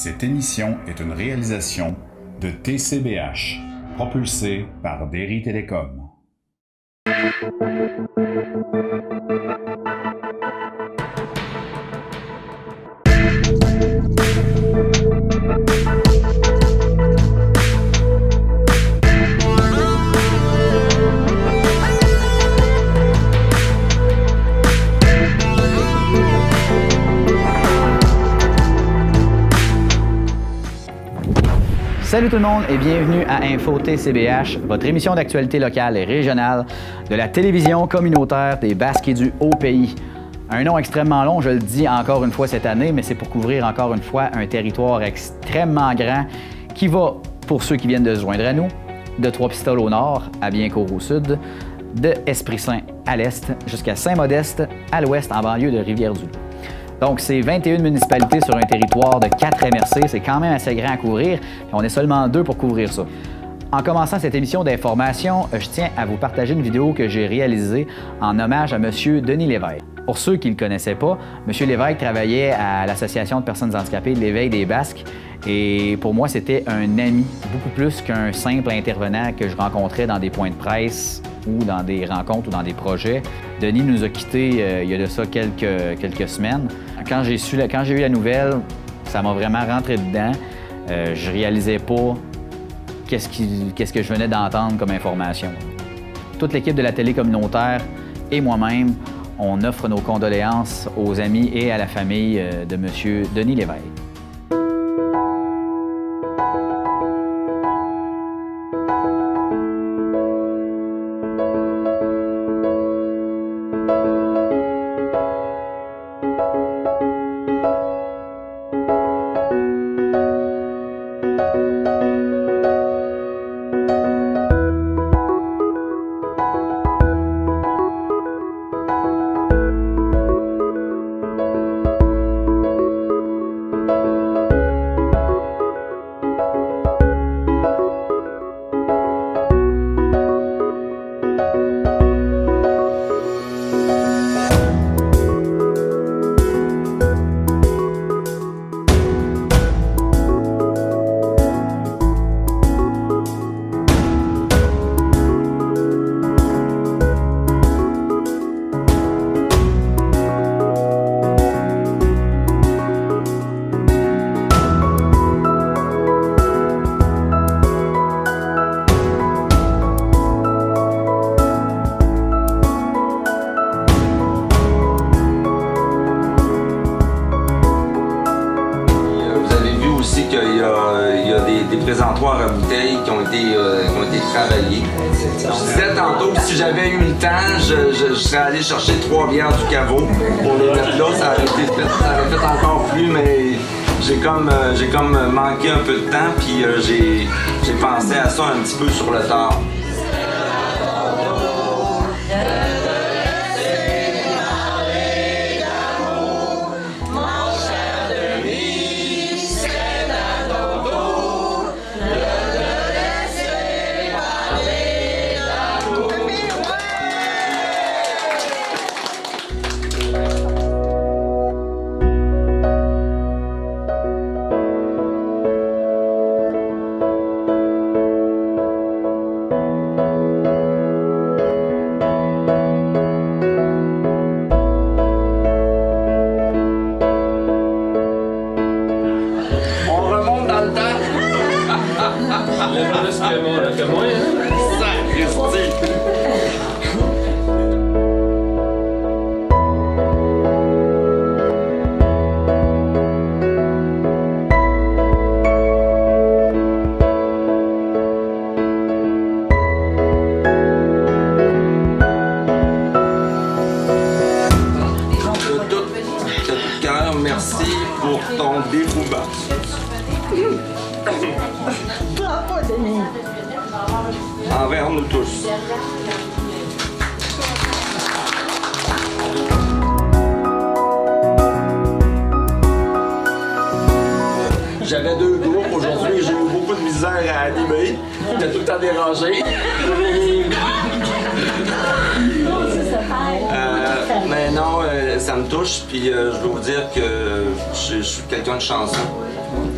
Cette émission est une réalisation de TCBH, propulsée par Derry Télécom. Salut tout le monde et bienvenue à Info TCBH, votre émission d'actualité locale et régionale de la télévision communautaire des Basques et du Haut-Pays. Un nom extrêmement long, je le dis encore une fois cette année, mais c'est pour couvrir encore une fois un territoire extrêmement grand qui va, pour ceux qui viennent de se joindre à nous, de Trois-Pistoles au nord à Biencourt au sud, de Esprit-Saint à l'est jusqu'à Saint-Modeste à l'ouest en banlieue de Rivière-du-Loup. Donc, c'est 21 municipalités sur un territoire de 4 MRC. C'est quand même assez grand à couvrir. Et on est seulement 2 pour couvrir ça. En commençant cette émission d'information, je tiens à vous partager une vidéo que j'ai réalisée en hommage à M. Denis Lévesque. Pour ceux qui ne le connaissaient pas, M. Lévesque travaillait à l'Association de personnes handicapées de l'Éveil des Basques. Et pour moi, c'était un ami, beaucoup plus qu'un simple intervenant que je rencontrais dans des points de presse ou dans des rencontres ou dans des projets. Denis nous a quittés il y a de ça quelques semaines. Quand j'ai eu la nouvelle, ça m'a vraiment rentré dedans. Je réalisais pas qu'est-ce que je venais d'entendre comme information. Toute l'équipe de la télé communautaire et moi-même, on offre nos condoléances aux amis et à la famille de M. Denis Lévesque. Des présentoirs à bouteilles qui ont été travaillés. Je disais tantôt que si j'avais eu le temps, je serais allé chercher 3 bières du caveau pour les mettre là. Ça aurait fait encore plus, mais j'ai comme manqué un peu de temps, puis j'ai pensé à ça un petit peu sur le tard. Que moi, de tout cœur, merci pour ton dévouement. Bravo, Denis. Envers nous tous. J'avais 2 groupes aujourd'hui, j'ai eu beaucoup de misère à animer. J'étais tout le temps dérangé. Mais non, ça me touche, puis je veux vous dire que je suis quelqu'un de chanceux.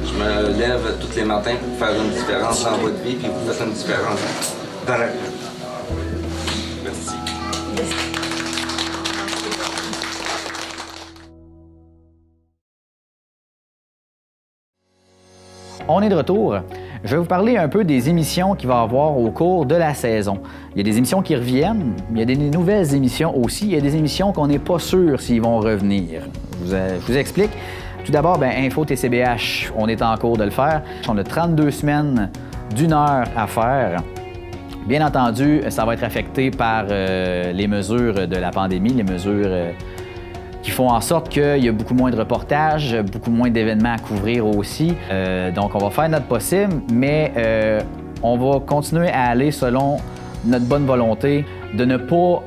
Je me lève tous les matins pour faire une différence dans votre vie, puis vous faites une différence dans la vie. Merci. On est de retour. Je vais vous parler un peu des émissions qu'il va y avoir au cours de la saison. Il y a des émissions qui reviennent, mais il y a des nouvelles émissions aussi. Il y a des émissions qu'on n'est pas sûr s'ils vont revenir. Je vous explique. Tout d'abord, Info TCBH, on est en cours de le faire. On a 32 semaines d'1 heure à faire. Bien entendu, ça va être affecté par les mesures de la pandémie, les mesures qui font en sorte qu'il y a beaucoup moins de reportages, beaucoup moins d'événements à couvrir aussi. Donc, on va faire notre possible, mais on va continuer à aller selon notre bonne volonté de ne pas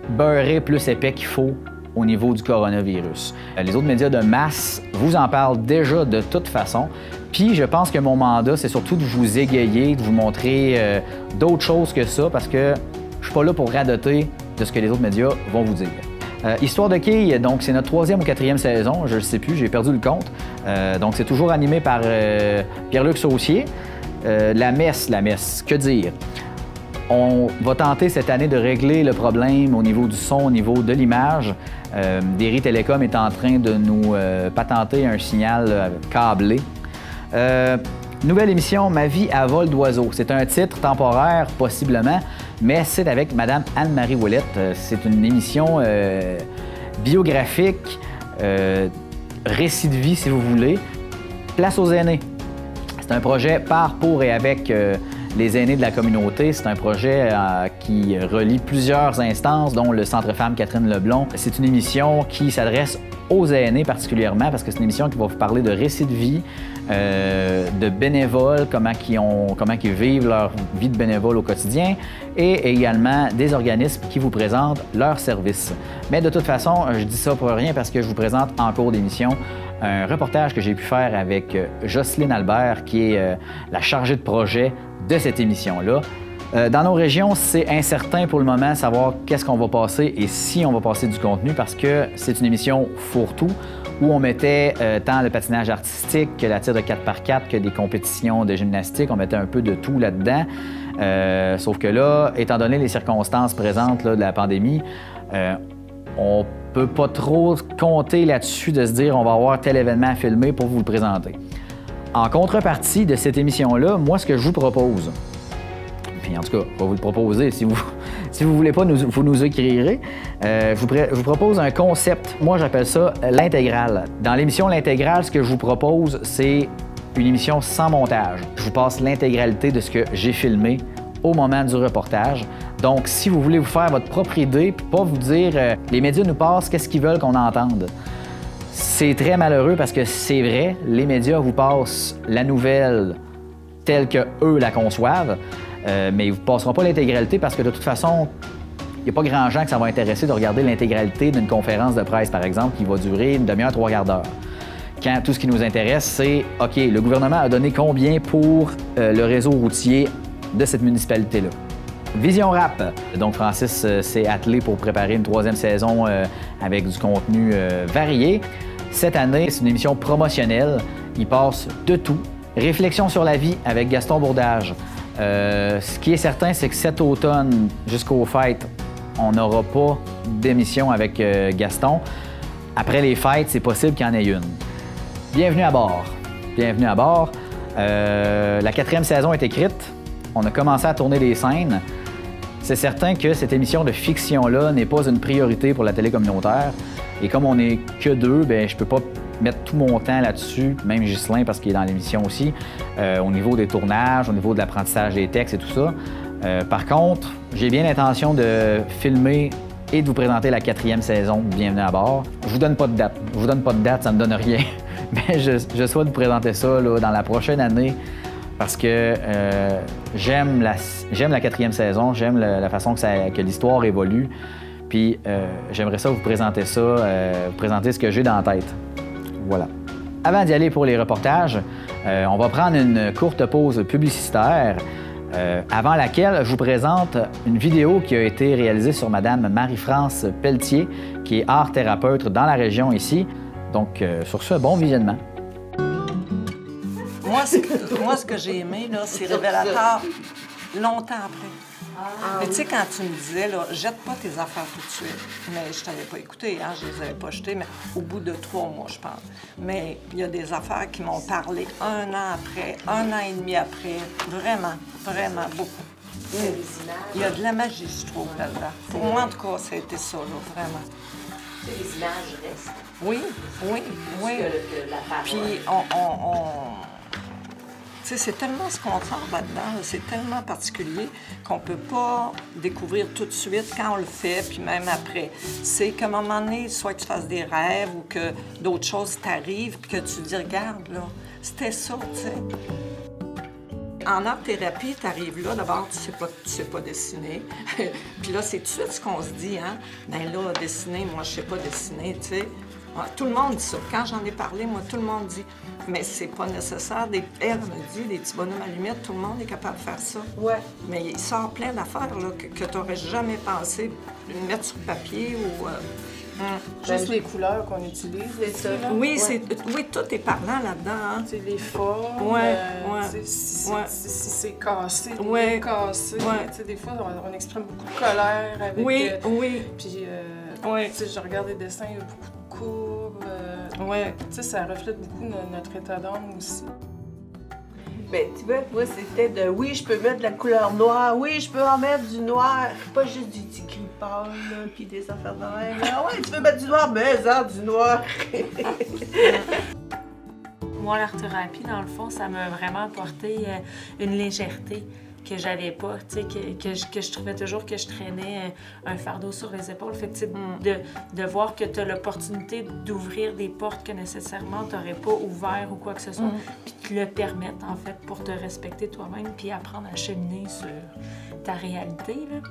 beurrer plus épais qu'il faut au niveau du coronavirus. Les autres médias de masse vous en parlent déjà de toute façon. Puis, je pense que mon mandat, c'est surtout de vous égayer, de vous montrer d'autres choses que ça, parce que je suis pas là pour radoter de ce que les autres médias vont vous dire. Histoire de quilles, donc c'est notre 3e ou 4e saison, je ne sais plus, j'ai perdu le compte. Donc c'est toujours animé par Pierre-Luc Saucier. La messe, que dire? On va tenter cette année de régler le problème au niveau du son, au niveau de l'image. Derry Télécom est en train de nous patenter un signal câblé. Nouvelle émission, Ma vie à vol d'oiseau. C'est un titre temporaire, possiblement, mais c'est avec Mme Anne-Marie Ouellette. C'est une émission biographique, récit de vie, si vous voulez. Place aux aînés. C'est un projet par, pour et avec les aînés de la communauté. C'est un projet qui relie plusieurs instances, dont le Centre Femmes Catherine Leblond. C'est une émission qui s'adresse aux aînés particulièrement, parce que c'est une émission qui va vous parler de récits de vie, de bénévoles, comment ils vivent leur vie de bénévole au quotidien, et également des organismes qui vous présentent leurs services. Mais de toute façon, je dis ça pour rien parce que je vous présente en cours d'émission un reportage que j'ai pu faire avec Jocelyne Albert, qui est la chargée de projet de cette émission-là. Dans nos régions, c'est incertain pour le moment de savoir qu'est-ce qu'on va passer et si on va passer du contenu, parce que c'est une émission fourre-tout où on mettait tant le patinage artistique que la tire de 4x4 que des compétitions de gymnastique. On mettait un peu de tout là-dedans. Sauf que là, étant donné les circonstances présentes là, de la pandémie, on peut pas trop compter là-dessus de se dire on va avoir tel événement à filmer pour vous le présenter. En contrepartie de cette émission-là, moi, ce que je vous propose, puis en tout cas, je vais vous le proposer. Si vous ne voulez pas, vous nous écrirez. Je vous propose un concept. Moi, j'appelle ça l'intégrale. Dans l'émission L'intégrale, ce que je vous propose, c'est une émission sans montage. Je vous passe l'intégralité de ce que j'ai filmé au moment du reportage. Donc, si vous voulez vous faire votre propre idée, puis pas vous dire les médias nous passent, qu'est-ce qu'ils veulent qu'on entende. C'est très malheureux parce que c'est vrai, les médias vous passent la nouvelle telle qu'eux la conçoivent. Mais ils ne vous passeront pas l'intégralité parce que de toute façon, il n'y a pas grand gens que ça va intéresser de regarder l'intégralité d'une conférence de presse, par exemple, qui va durer une demi-heure, 3 quarts d'heure. Quand tout ce qui nous intéresse, c'est OK, le gouvernement a donné combien pour le réseau routier de cette municipalité-là. Vision Rap. Donc, Francis s'est attelé pour préparer une 3e saison avec du contenu varié. Cette année, c'est une émission promotionnelle. Il passe de tout. Réflexion sur la vie avec Gaston Bourdage. Ce qui est certain, c'est que cet automne, jusqu'aux fêtes, on n'aura pas d'émission avec Gaston. Après les fêtes, c'est possible qu'il y en ait une. Bienvenue à bord. Bienvenue à bord. La 4e saison est écrite. On a commencé à tourner des scènes. C'est certain que cette émission de fiction-là n'est pas une priorité pour la télé communautaire. Et comme on n'est que 2, je ne peux pas mettre tout mon temps là-dessus, même Ghislain parce qu'il est dans l'émission aussi, au niveau des tournages, au niveau de l'apprentissage des textes et tout ça. Par contre, j'ai bien l'intention de filmer et de vous présenter la 4e saison de Bienvenue à bord. Je vous donne pas de date. Je vous donne pas de date, ça me donne rien. Mais je souhaite vous présenter ça là, dans la prochaine année parce que j'aime la 4e saison, j'aime la façon que l'histoire évolue. Puis j'aimerais ça vous présenter ça, vous présenter ce que j'ai dans la tête. Voilà. Avant d'y aller pour les reportages, on va prendre une courte pause publicitaire. avant laquelle je vous présente une vidéo qui a été réalisée sur Madame Marie-France Pelletier, qui est art-thérapeute dans la région ici. Donc, sur ce, bon visionnement. Moi, ce que j'ai aimé, c'est révélateur longtemps après. Mais tu sais, quand tu me disais, là, jette pas tes affaires tout de suite, mais je t'avais pas écouté, hein, je les avais pas jetées, mais au bout de 3 mois, je pense. Mais il y a des affaires qui m'ont parlé 1 an après, 1 an et demi après, vraiment, vraiment beaucoup. Il y a de la magie, je trouve, là-dedans. Pour moi, en tout cas, ça a été ça, là, vraiment. Les images restent. Oui, oui, oui. Que la parole. Puis, tu sais, c'est tellement ce qu'on sort là-dedans, c'est tellement particulier qu'on peut pas découvrir tout de suite quand on le fait, puis même après. C'est qu'à un moment donné, soit que tu fasses des rêves ou que d'autres choses t'arrivent, puis que tu te dis, regarde, là, c'était ça, tu sais. En art-thérapie, tu arrives là, d'abord, tu sais pas dessiner. Puis là, c'est tout de suite ce qu'on se dit, hein. Bien là, dessiner, moi, je sais pas dessiner, tu sais. Tout le monde dit ça. Quand j'en ai parlé, moi, tout le monde dit. Mais c'est pas nécessaire. Elle me dit, des petits bonhommes à lumière, tout le monde est capable de faire ça. Ouais. Mais il sort plein d'affaires là, que tu n'aurais jamais pensé mettre sur papier ou... Juste les couleurs qu'on utilise, c'est ça. Oui, oui, tout est parlant là-dedans. Hein? Les formes, ouais. Si c'est cassé, ouais. Cassé. Ouais. Des fois, on exprime beaucoup de colère avec... Oui. Puis, ouais. Je regarde les dessins, il y a beaucoup de courbes. Ouais. Ça reflète beaucoup notre état d'âme aussi. Ben, tu vois, moi, c'était de oui, je peux mettre de la couleur noire, oui, je peux en mettre du noir, pas juste du gris pâle, puis des affaires de même. Ah ouais, tu veux mettre du noir, mais du noir. Moi, l'art-thérapie, dans le fond, ça m'a vraiment apporté une légèreté que j'avais pas, tu sais, que je trouvais toujours que je traînais un fardeau sur les épaules. Fait que, de voir que tu as l'opportunité d'ouvrir des portes que nécessairement tu n'aurais pas ouvert ou quoi que ce soit, puis te le permettre, en fait, pour te respecter toi-même, puis apprendre à cheminer sur ta réalité, là.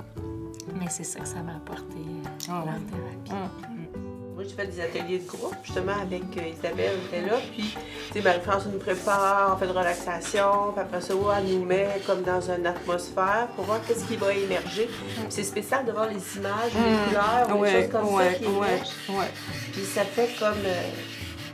Mais c'est ça que ça m'a apporté, l'art-thérapie. Moi, j'ai fait des ateliers de groupe, justement, avec Isabelle, était là. Puis, tu sais, Marie-France nous prépare, on fait de relaxation. Puis après ça, elle nous met comme dans une atmosphère pour voir qu'est-ce qui va émerger. Puis c'est spécial de voir les images, les couleurs, ou des choses comme ça qui émergent. Puis ça fait comme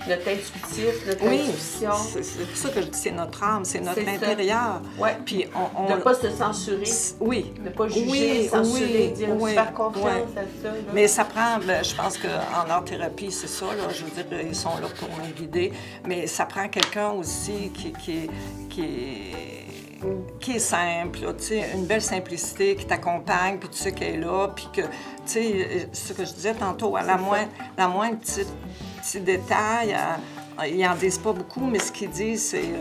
notre intuitif, notre intuition. C'est pour ça que je dis c'est notre âme, c'est notre intérieur. Oui. Puis de ne pas se censurer. Oui. De ne pas juger, censurer, dire faire confiance à ça. Là. Mais ça prend, je pense qu'en art-thérapie, c'est ça, là, je veux dire, ils sont là pour nous guider, mais ça prend quelqu'un aussi qui est simple, tu sais, une belle simplicité, qui t'accompagne, puis tu sais qu'elle est là, puis que, tu sais, ce que je disais tantôt, la moindre petite détail, ils n'en disent pas beaucoup, mais ce qu'ils disent, c'est...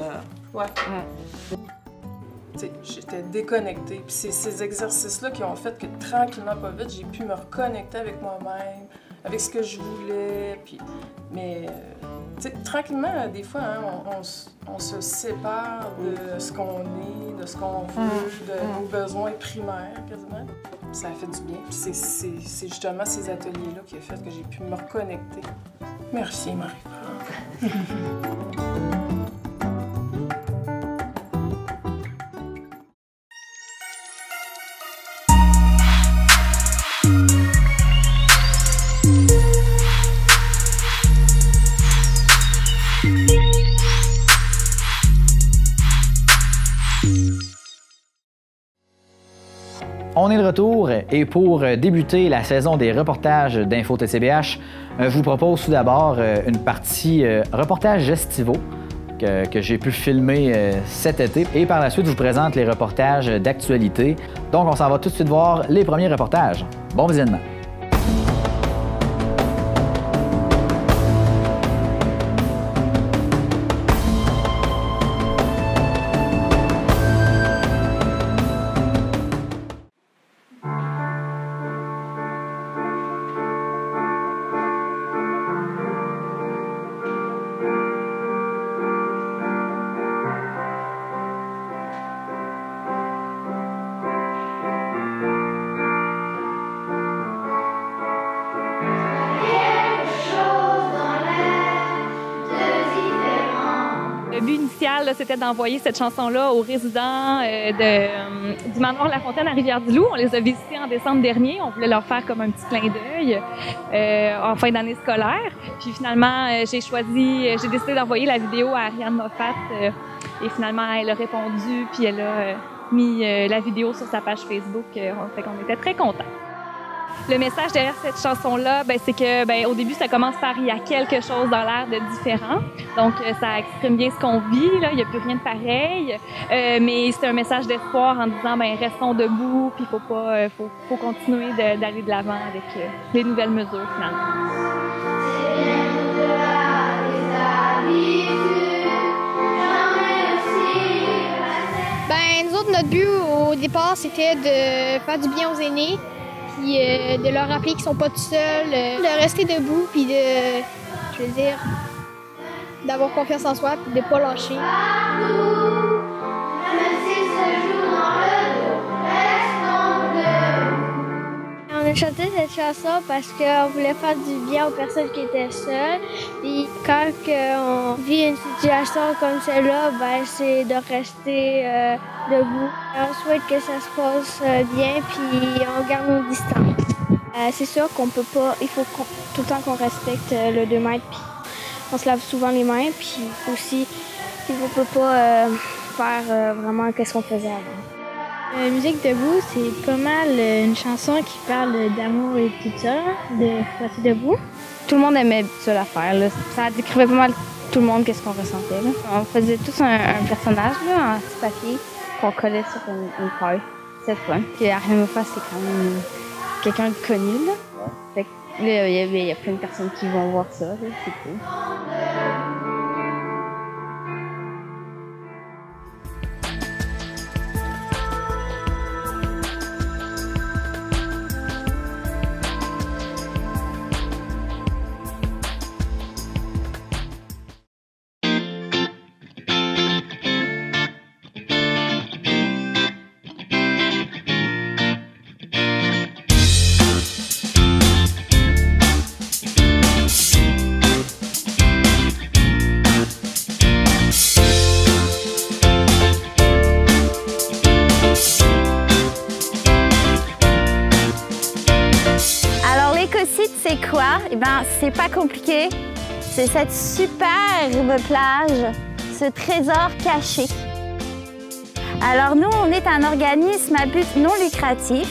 J'étais déconnectée. Puis c'est ces exercices-là qui ont fait que tranquillement, pas vite, j'ai pu me reconnecter avec moi-même, avec ce que je voulais. Puis... Mais tranquillement, des fois, hein, on se sépare de ce qu'on est, de ce qu'on veut, de nos besoins primaires, quasiment. Ça a fait du bien. Puis c'est justement ces ateliers-là qui ont fait que j'ai pu me reconnecter. Merci, Marie-France. On est de retour et pour débuter la saison des reportages d'Info TCBH, je vous propose tout d'abord une partie reportages estivaux que j'ai pu filmer cet été. Et par la suite, je vous présente les reportages d'actualité. Donc, on s'en va tout de suite voir les premiers reportages. Bon visionnement! initial, c'était d'envoyer cette chanson-là aux résidents du manoir La Fontaine à Rivière-du-Loup. On les a visités en décembre dernier. On voulait leur faire comme un petit clin d'œil en fin d'année scolaire. Puis finalement, j'ai décidé d'envoyer la vidéo à Ariane Moffat et finalement, elle a répondu puis elle a mis la vidéo sur sa page Facebook. Fait qu'on était très contents. Le message derrière cette chanson-là, c'est que au début, ça commence par « il y a quelque chose dans l'air de différent ». Donc, ça exprime bien ce qu'on vit, là, il n'y a plus rien de pareil. Mais c'est un message d'espoir en disant « restons debout », puis faut continuer d'aller de l'avant avec les nouvelles mesures, finalement. Nous autres, notre but au départ, c'était de faire du bien aux aînés, puis de leur rappeler qu'ils sont pas tout seuls, de rester debout, puis d'avoir confiance en soi, puis de pas lâcher. On a chanté cette chanson parce qu'on voulait faire du bien aux personnes qui étaient seules. Puis quand on vit une situation comme celle-là, c'est de rester debout. On souhaite que ça se passe bien, puis on garde nos distances. C'est sûr qu'on peut pas, il faut tout le temps qu'on respecte le 2 mètres. Puis on se lave souvent les mains, puis aussi, on peut pas faire vraiment qu'est-ce qu'on faisait avant. Musique debout, c'est pas mal une chanson qui parle d'amour et tout ça, de rester debout. Tout le monde aimait ça la faire, là. Ça décrivait pas mal tout le monde qu'est-ce qu'on ressentait, là. On faisait tous un personnage là, en petit papier qu'on collait sur une feuille. C'est fun. Puis Ariane Moffat, c'est quand même quelqu'un de connu, là. Fait que là, il y a plein de personnes qui vont voir ça, là. C'est cool. C'est quoi? C'est pas compliqué. C'est cette superbe plage, ce trésor caché. Alors nous, on est un organisme à but non lucratif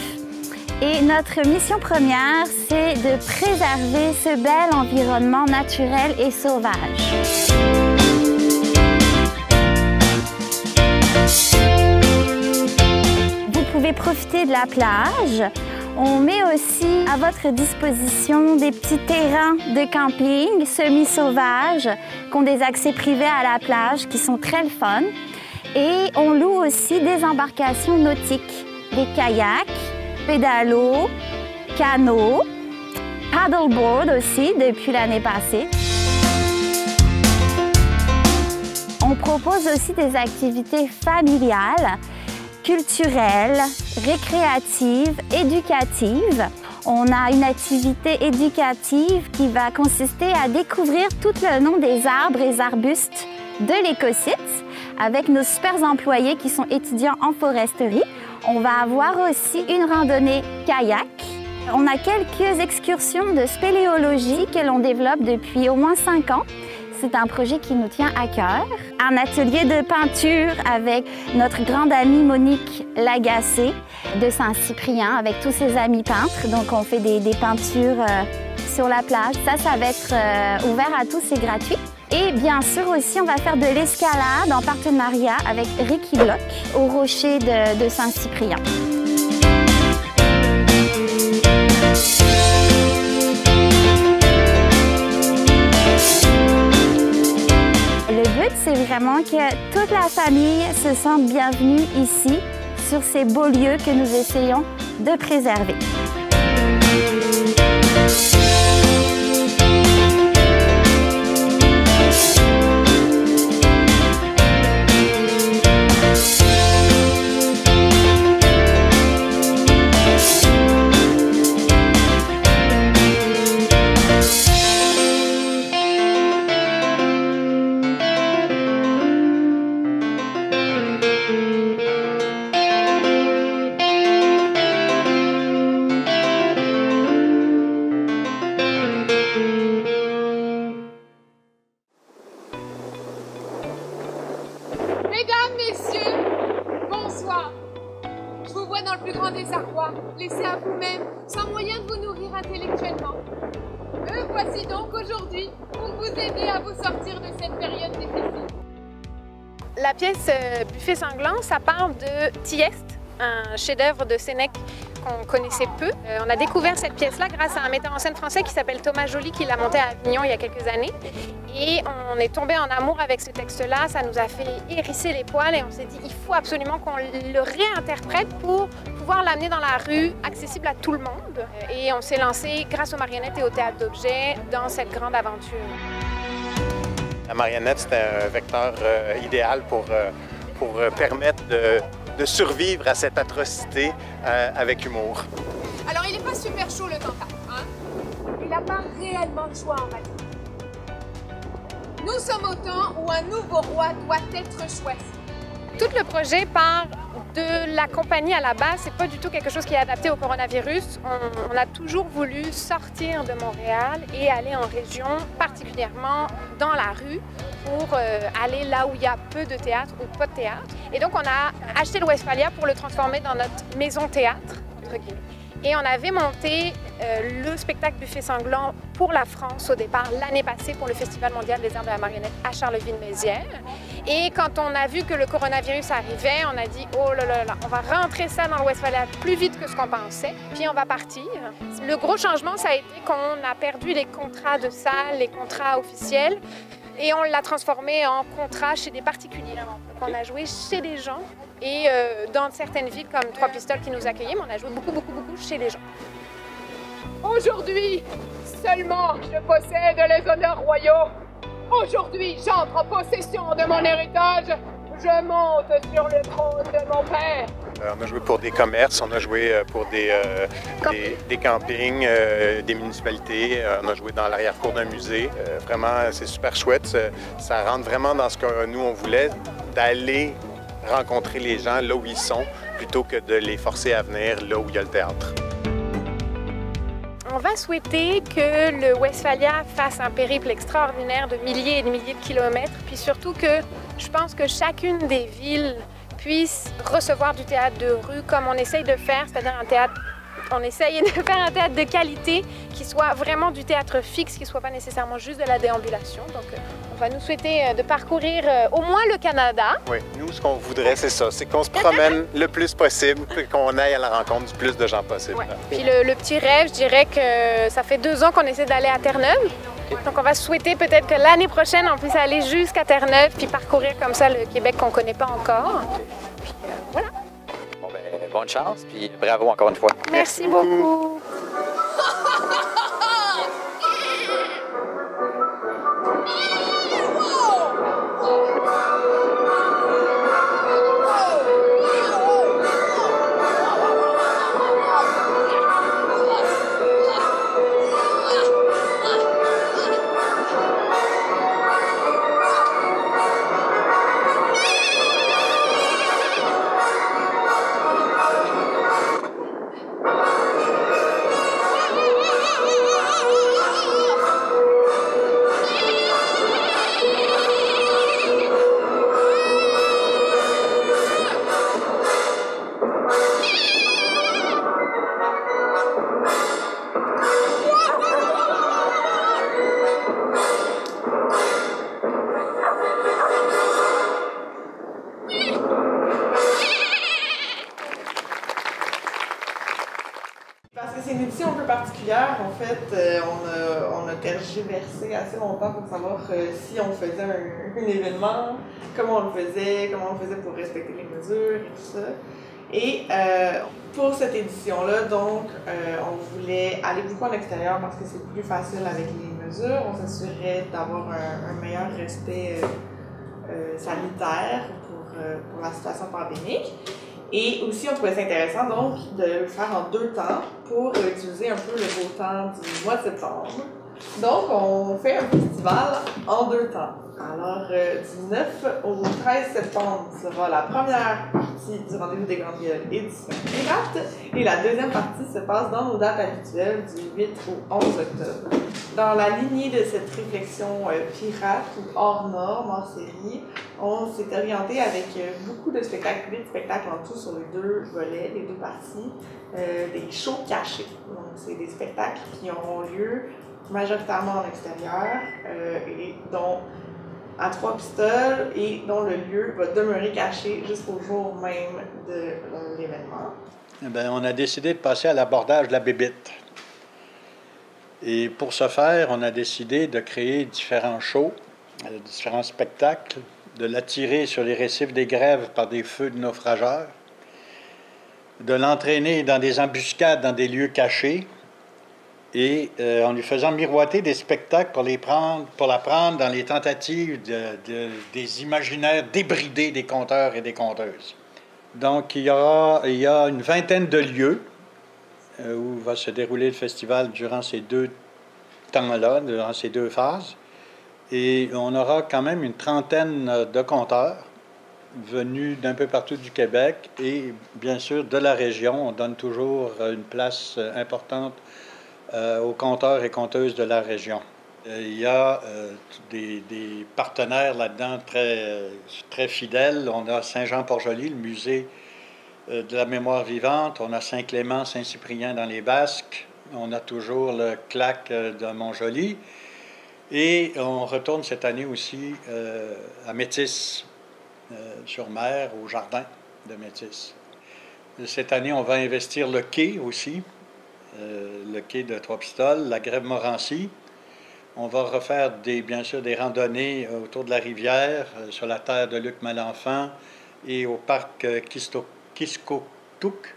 et notre mission première, c'est de préserver ce bel environnement naturel et sauvage. Vous pouvez profiter de la plage. On met aussi à votre disposition des petits terrains de camping semi-sauvages qui ont des accès privés à la plage qui sont très fun. Et on loue aussi des embarcations nautiques, des kayaks, pédalos, canots, paddleboard aussi depuis l'année passée. On propose aussi des activités familiales, culturelles, récréatives, éducatives. On a une activité éducative qui va consister à découvrir tout le nom des arbres et arbustes de l'écosite avec nos super employés qui sont étudiants en foresterie. On va avoir aussi une randonnée kayak. On a quelques excursions de spéléologie que l'on développe depuis au moins 5 ans. C'est un projet qui nous tient à cœur. Un atelier de peinture avec notre grande amie Monique Lagacé de Saint-Cyprien avec tous ses amis peintres. Donc on fait des peintures sur la plage. Ça va être ouvert à tous, c'est gratuit. Et bien sûr aussi, on va faire de l'escalade en partenariat avec Ricky Block au rocher de Saint-Cyprien. C'est vraiment que toute la famille se sente bienvenue ici, sur ces beaux lieux que nous essayons de préserver. Mesdames, messieurs, bonsoir. Je vous vois dans le plus grand désarroi, laissés à vous-même, sans moyen de vous nourrir intellectuellement. Me voici donc aujourd'hui pour vous aider à vous sortir de cette période difficile. La pièce Buffet sanglant, ça parle de Thieste, un chef-d'œuvre de Sénèque qu'on connaissait peu. On a découvert cette pièce-là grâce à un metteur en scène français qui s'appelle Thomas Joly, qui l'a monté à Avignon il y a quelques années. Et on est tombé en amour avec ce texte-là, ça nous a fait hérisser les poils et on s'est dit il faut absolument qu'on le réinterprète pour pouvoir l'amener dans la rue, accessible à tout le monde. Et on s'est lancé, grâce aux marionnettes et au théâtre d'objets, dans cette grande aventure. La marionnette, c'était un vecteur idéal pour permettre de survivre à cette atrocité avec humour. Alors, il n'est pas super chaud le cantat, hein? Il n'a pas réellement de choix en matière. Nous sommes au temps où un nouveau roi doit être choisi. Tout le projet part de la compagnie à la base. C'est pas du tout quelque chose qui est adapté au coronavirus. On a toujours voulu sortir de Montréal et aller en région, particulièrement dans la rue, pour aller là où il y a peu de théâtre ou pas de théâtre. Et donc, on a acheté le Westphalia pour le transformer dans notre maison théâtre, entre guillemets. Et on avait monté le spectacle Buffet sanglant pour la France au départ l'année passée pour le Festival mondial des arts de la marionnette à Charleville-Mézières. Et quand on a vu que le coronavirus arrivait, on a dit « Oh là là là, on va rentrer ça dans le Westphalia plus vite que ce qu'on pensait, puis on va partir ». Le gros changement, ça a été qu'on a perdu les contrats de salle, les contrats officiels, et on l'a transformé en contrat chez des particuliers. Donc on a joué chez des gens et dans certaines villes comme Trois-Pistoles qui nous accueillaient, mais on a joué beaucoup chez les gens. Aujourd'hui, seulement je possède les honneurs royaux. Aujourd'hui, j'entre en possession de mon héritage. Je monte sur le trône de mon père. On a joué pour des commerces, on a joué pour des campings, des municipalités, on a joué dans l'arrière-cour d'un musée. Vraiment, c'est super chouette. Ça rentre vraiment dans ce que nous, on voulait, d'aller rencontrer les gens là où ils sont, plutôt que de les forcer à venir là où il y a le théâtre. On va souhaiter que le Westphalia fasse un périple extraordinaire de milliers et de milliers de kilomètres, puis surtout que je pense que chacune des villes puisse recevoir du théâtre de rue comme on essaye de faire, c'est-à-dire un théâtre. On essaye de faire un théâtre de qualité qui soit vraiment du théâtre fixe, qui ne soit pas nécessairement juste de la déambulation. Donc, on va nous souhaiter de parcourir au moins le Canada. Oui, nous, ce qu'on voudrait, c'est ça, c'est qu'on se promène le plus possible, qu'on aille à la rencontre du plus de gens possible. Ouais. Puis le petit rêve, je dirais que ça fait 2 ans qu'on essaie d'aller à Terre-Neuve. Donc, on va souhaiter peut-être que l'année prochaine, on puisse aller jusqu'à Terre-Neuve puis parcourir comme ça le Québec qu'on ne connaît pas encore. Puis voilà. Bon, ben, bonne chance, puis bravo encore une fois. Merci beaucoup. Parce que c'est une édition un peu particulière, en fait, on a tergiversé assez longtemps pour savoir si on faisait un événement, comment on le faisait pour respecter les mesures et tout ça. Et pour cette édition-là, donc, on voulait aller beaucoup en extérieur parce que c'est plus facile avec les mesures. On s'assurait d'avoir un meilleur respect sanitaire pour la situation pandémique. Et aussi, on trouvait ça intéressant donc de le faire en 2 temps pour utiliser un peu le beau temps du mois de septembre. Donc, on fait un festival festival en 2 temps. Alors, du 9 au 13 septembre sera la première partie du Rendez-vous des Grandes Gueules et du Swing Pirate. Et la deuxième partie se passe dans nos dates habituelles du 8 au 11 octobre. Dans la lignée de cette réflexion pirate ou hors norme, hors série, on s'est orienté avec beaucoup de spectacles, 8 spectacles en tout sur les 2 volets, les 2 parties, des shows cachés. Donc, c'est des spectacles qui auront lieu majoritairement en extérieur et dont à 3 pistoles et dont le lieu va demeurer caché jusqu'au jour même de l'événement. Eh bien, on a décidé de passer à l'abordage de la bébite. Et pour ce faire, on a décidé de créer différents shows, différents spectacles, de l'attirer sur les récifs des grèves par des feux de naufrageurs, de l'entraîner dans des embuscades dans des lieux cachés, et en lui faisant miroiter des spectacles pour la prendre dans les tentatives des imaginaires débridés des conteurs et des conteuses. Donc, il y a une vingtaine de lieux où va se dérouler le festival durant ces 2 temps-là, durant ces 2 phases. Et on aura quand même une trentaine de conteurs venus d'un peu partout du Québec et bien sûr de la région. On donne toujours une place importante aux conteurs et conteuses de la région. Il y a des partenaires là-dedans très fidèles. On a Saint-Jean-Port-Joli, le musée de la mémoire vivante. On a Saint-Clément, Saint-Cyprien dans les Basques. On a toujours le CLAC de Montjoly. Et on retourne cette année aussi à Métis, sur mer, au jardin de Métis. Cette année, on va investir le quai aussi, le quai de Trois-Pistoles, la grève Morancy. On va refaire bien sûr des randonnées autour de la rivière, sur la terre de Luc Malenfant et au parc Kiskotouc.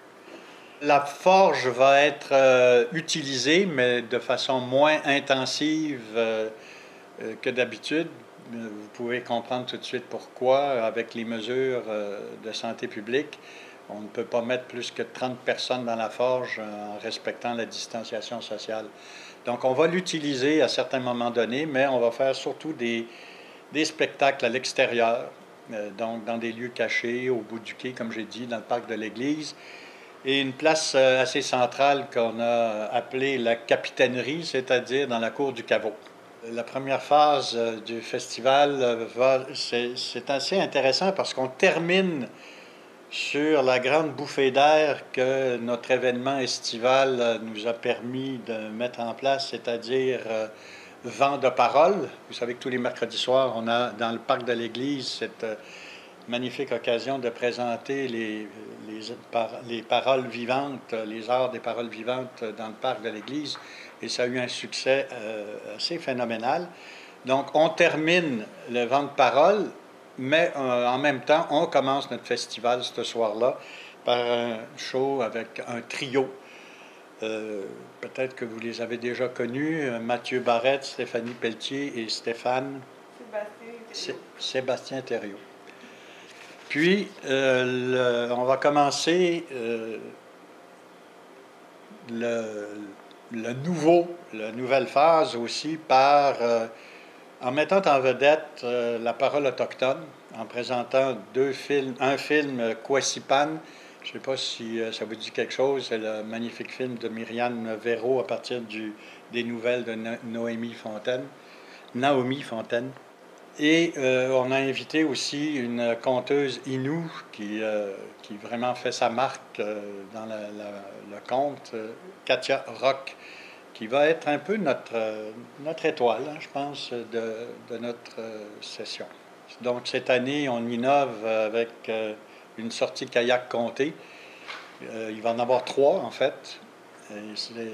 La forge va être utilisée, mais de façon moins intensive que d'habitude. Vous pouvez comprendre tout de suite pourquoi, avec les mesures de santé publique. On ne peut pas mettre plus que 30 personnes dans la forge en respectant la distanciation sociale. Donc, on va l'utiliser à certains moments donnés, mais on va faire surtout des spectacles à l'extérieur, donc dans des lieux cachés, au bout du quai, comme j'ai dit, dans le parc de l'église, et une place assez centrale qu'on a appelée la capitainerie, c'est-à-dire dans la cour du caveau. La première phase du festival, c'est assez intéressant parce qu'on termine sur la grande bouffée d'air que notre événement estival nous a permis de mettre en place, c'est-à-dire Vent de parole. Vous savez que tous les mercredis soirs, on a dans le parc de l'église cette magnifique occasion de présenter les paroles vivantes, les arts des paroles vivantes dans le parc de l'église, et ça a eu un succès assez phénoménal. Donc, on termine le Vent de parole, mais en même temps, on commence notre festival ce soir-là par un show avec un trio. Peut-être que vous les avez déjà connus, Mathieu Barrette, Stéphanie Pelletier et Sébastien Thériault. Puis, on va commencer la nouvelle phase aussi par... en mettant en vedette la parole autochtone, en présentant un film Kwasipan. Je ne sais pas si ça vous dit quelque chose, c'est le magnifique film de Myriam Véro à partir des nouvelles de Naomi Fontaine. Et on a invité aussi une conteuse Innu qui vraiment fait sa marque dans le conte, Katia Rock, qui va être un peu notre étoile, hein, je pense, de notre session. Donc, cette année, on innove avec une sortie kayak comté. Il va en avoir 3, en fait.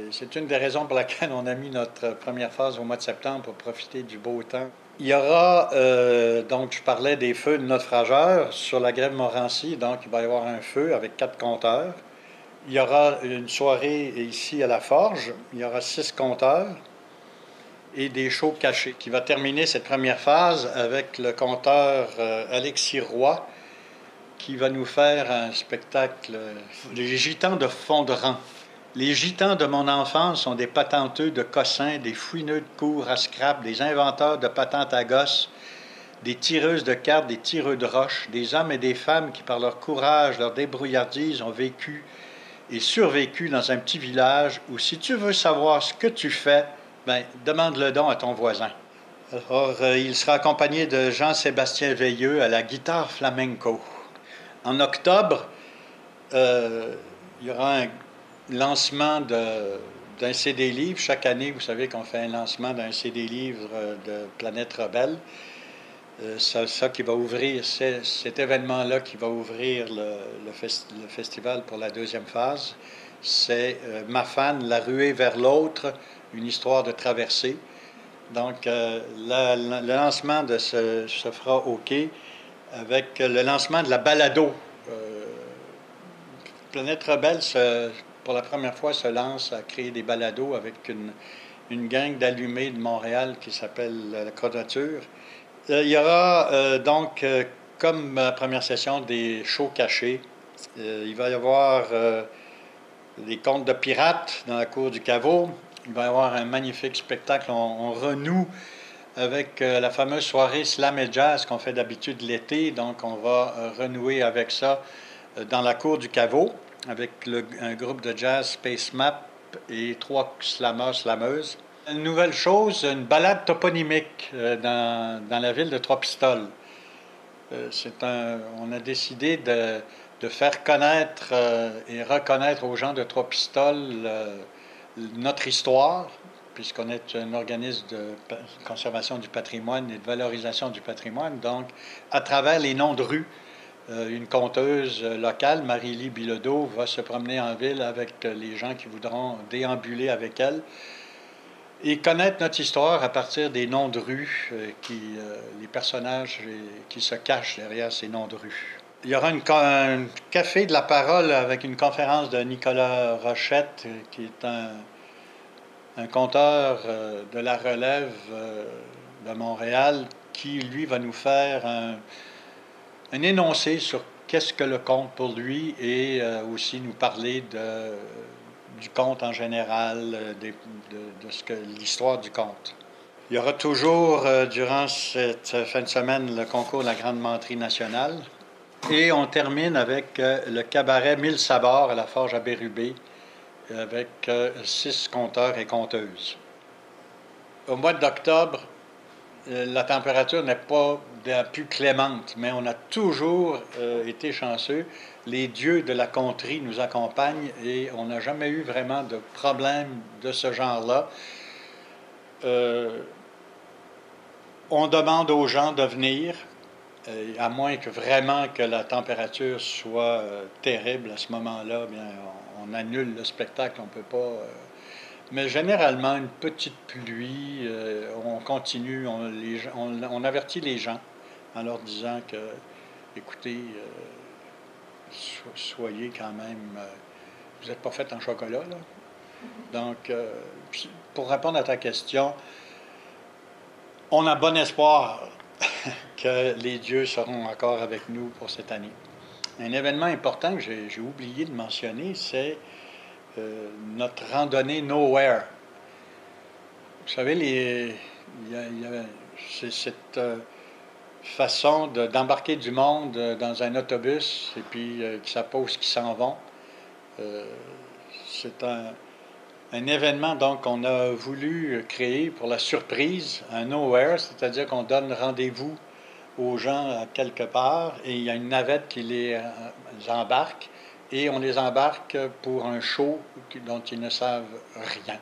C'est une des raisons pour laquelle on a mis notre première phase au mois de septembre pour profiter du beau temps. Il y aura, donc, je parlais des feux de naufrageurs sur la grève Morancy. Donc, il va y avoir un feu avec 4 compteurs. Il y aura une soirée ici à la Forge. Il y aura 6 compteurs et des shows cachés qui va terminer cette première phase avec le compteur Alexis Roy qui va nous faire un spectacle, Les Gitans de Fond-de-Rang. Les gitans de mon enfance sont des patenteux de cossins, des fouineux de cours à scrap, des inventeurs de patentes à gosse, des tireuses de cartes, des tireux de roches, des hommes et des femmes qui, par leur courage, leur débrouillardise, ont vécu et survécu dans un petit village où, si tu veux savoir ce que tu fais, ben, demande-le donc à ton voisin. Alors, il sera accompagné de Jean-Sébastien Veilleux à la guitare flamenco. En octobre, il y aura un lancement d'un CD-livre. Chaque année, vous savez qu'on fait un lancement d'un CD-livre de Planète Rebelle. Ça qui va ouvrir, cet événement-là qui va ouvrir le festival pour la deuxième phase, c'est Ma Fan, la ruée vers l'autre, une histoire de traversée. Donc, le lancement se fera au quai avec le lancement de la balado. Planète Rebelle, pour la première fois, se lance à créer des balados avec une gang d'allumés de Montréal qui s'appelle La Quadrature. Il y aura donc, comme la première session, des shows cachés. Il va y avoir des contes de pirates dans la cour du caveau. Il va y avoir un magnifique spectacle. On renoue avec la fameuse soirée Slam et Jazz qu'on fait d'habitude l'été. Donc, on va renouer avec ça dans la cour du caveau avec un groupe de jazz Space Map et 3 slammeurs, slameuses. Une nouvelle chose, une balade toponymique dans la ville de Trois-Pistoles. On a décidé de faire connaître et reconnaître aux gens de Trois-Pistoles notre histoire, puisqu'on est un organisme de conservation du patrimoine et de valorisation du patrimoine. Donc, à travers les noms de rues, une conteuse locale, Marie-Lie Bilodeau, va se promener en ville avec les gens qui voudront déambuler avec elle et connaître notre histoire à partir des noms de rues, les personnages qui se cachent derrière ces noms de rues. Il y aura un café de la parole avec une conférence de Nicolas Rochette, qui est un conteur de la relève de Montréal, qui, lui, va nous faire un énoncé sur qu'est-ce que le conte pour lui et aussi nous parler du conte en général, de l'histoire du conte. Il y aura toujours, durant cette fin de semaine, le concours de la Grande Menterie nationale. Et on termine avec le cabaret 1000 sabords à la Forge à Bérubé, avec 6 conteurs et conteuses. Au mois d'octobre, la température n'est pas la plus clémente, mais on a toujours été chanceux. Les dieux de la conterie nous accompagnent et on n'a jamais eu vraiment de problème de ce genre-là. On demande aux gens de venir, à moins que vraiment que la température soit terrible à ce moment-là, bien, on annule le spectacle, on ne peut pas... Mais généralement, une petite pluie, on continue, on avertit les gens en leur disant que, écoutez, soyez quand même... vous n'êtes pas fait en chocolat, là. Donc, pour répondre à ta question, on a bon espoir que les dieux seront encore avec nous pour cette année. Un événement important que j'ai oublié de mentionner, c'est notre randonnée Nowhere. Vous savez, c'est cette façon d'embarquer du monde dans un autobus et puis qui s'appose, qui s'en vont. C'est un événement donc qu'on a voulu créer pour la surprise, un Nowhere, c'est-à-dire qu'on donne rendez-vous aux gens à quelque part et il y a une navette qui les embarque. Et on les embarque pour un show dont ils ne savent rien.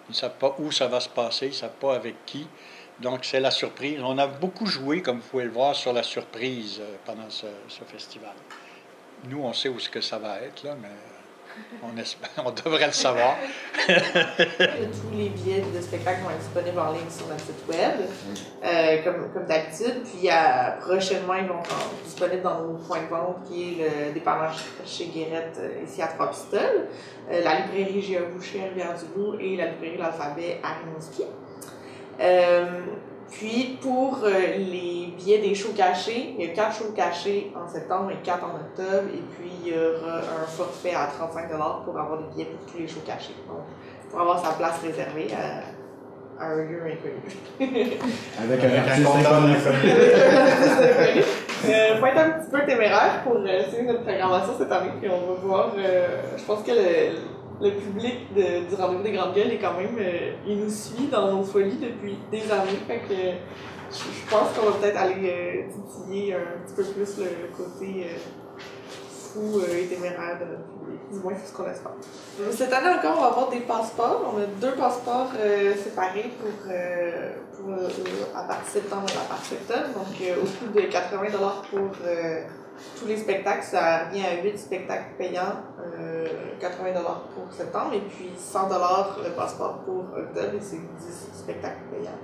Ils ne savent pas où ça va se passer, ils ne savent pas avec qui. Donc, c'est la surprise. On a beaucoup joué, comme vous pouvez le voir, sur la surprise pendant ce festival. Nous, on sait où ce que ça va être, là, mais on devrait le savoir. Tous les billets de spectacle vont être disponibles en ligne sur notre site web, comme d'habitude. Puis prochainement, ils vont être disponibles dans nos points de vente, qui est le dépanneur chez Guérette, ici à Trois-Pistoles, la librairie G.A. Boucher à Rivière-du-Loup et la librairie L'Alphabet à Rimouski. Puis pour les billets des shows cachés. Il y a 4 shows cachés en septembre et 4 en octobre. Et puis, il y aura un forfait à 35 $ pour avoir des billets pour tous les shows cachés. Donc, pour avoir sa place réservée à un lieu inconnu. Avec un compteur inconnu. Faut être un petit peu téméraire pour suivre notre programmation cette année. Puis on va voir. Je pense que le public du Rendez-vous des Grandes Gueules est quand même. Il nous suit dans nos folies depuis des années. Fait que je pense qu'on va peut-être aller titiller un petit peu plus le côté fou et téméraire de notre public. Du moins, c'est ce qu'on espère. Cette année encore, on va avoir des passeports. On a 2 passeports séparés pour à partir de septembre et à partir d'octobre. Donc, au coût de 80 $ pour tous les spectacles, ça revient à 8 spectacles payants, 80 $ pour septembre, et puis 100 $ le passeport pour octobre, et c'est 10 spectacles payants.